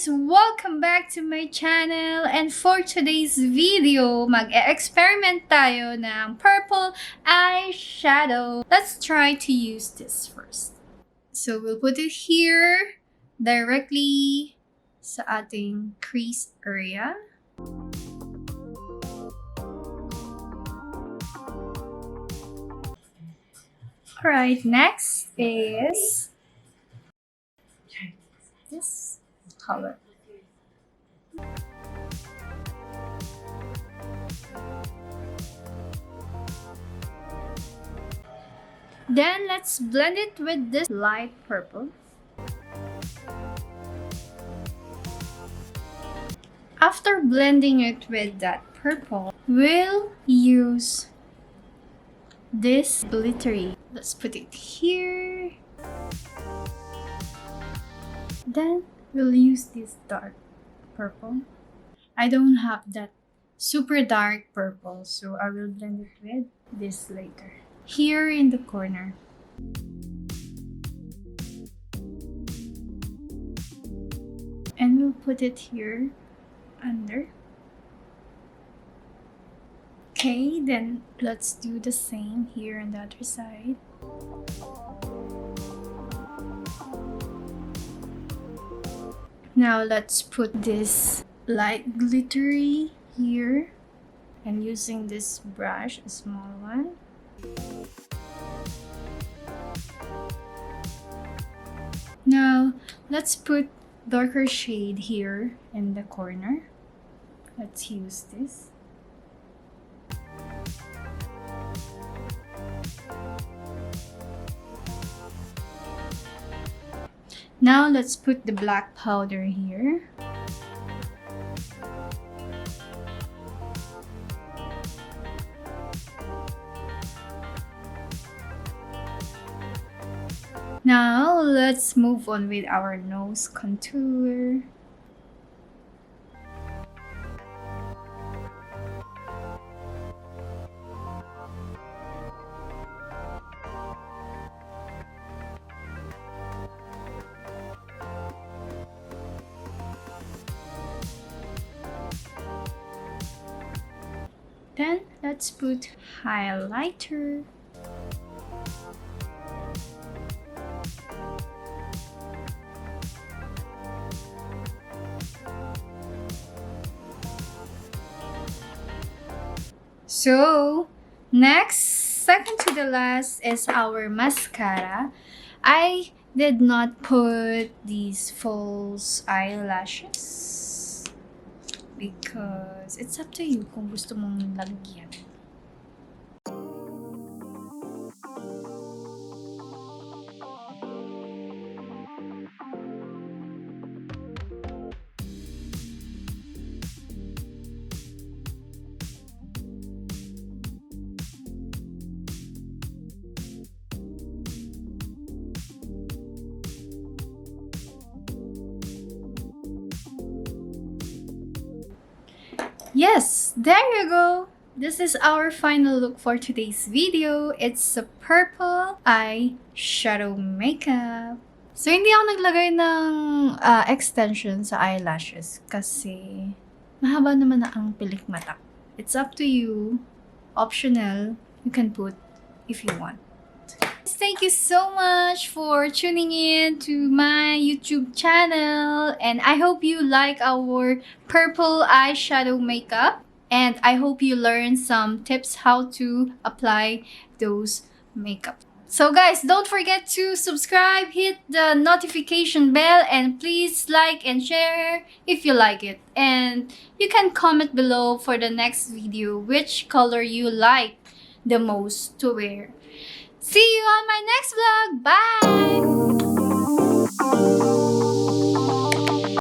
guys! Welcome back to my channel, and for today's video, mag-experiment tayo ng purple eyeshadow. Let's try to use this first. So we'll put it here directly sa ating crease area. Alright, next is this color. Then let's blend it with this light purple. After blending it with that purple, we'll use this glittery. Let's put it here. Then we'll use this dark purple. I don't have that super dark purple, so I will blend it with this later. Here in the corner. And we'll put it here under. Okay, then let's do the same here on the other side. Now let's put this light glittery here, and using this brush, a small one. Now let's put darker shade here in the corner. Let's use this. Now let's put the black powder here. Now let's move on with our nose contour. Then let's put highlighter. So next, second to the last, is our mascara. I did not put these false eyelashes because it's up to you kung gusto mong lagyan. Yes, there you go! This is our final look for today's video. It's a purple eyeshadow makeup. So, hindi ako naglagay ng extension sa eyelashes kasi mahaba naman na ang pilik mata. It's up to you. Optional. You can put if you want. Thank you so much for tuning in to my YouTube channel, and I hope you like our purple eyeshadow makeup, and I hope you learn some tips how to apply those makeup. So guys, don't forget to subscribe, hit the notification bell, and please like and share if you like it. And you can comment below for the next video which color you like the most to wear. See you on my next vlog. Bye!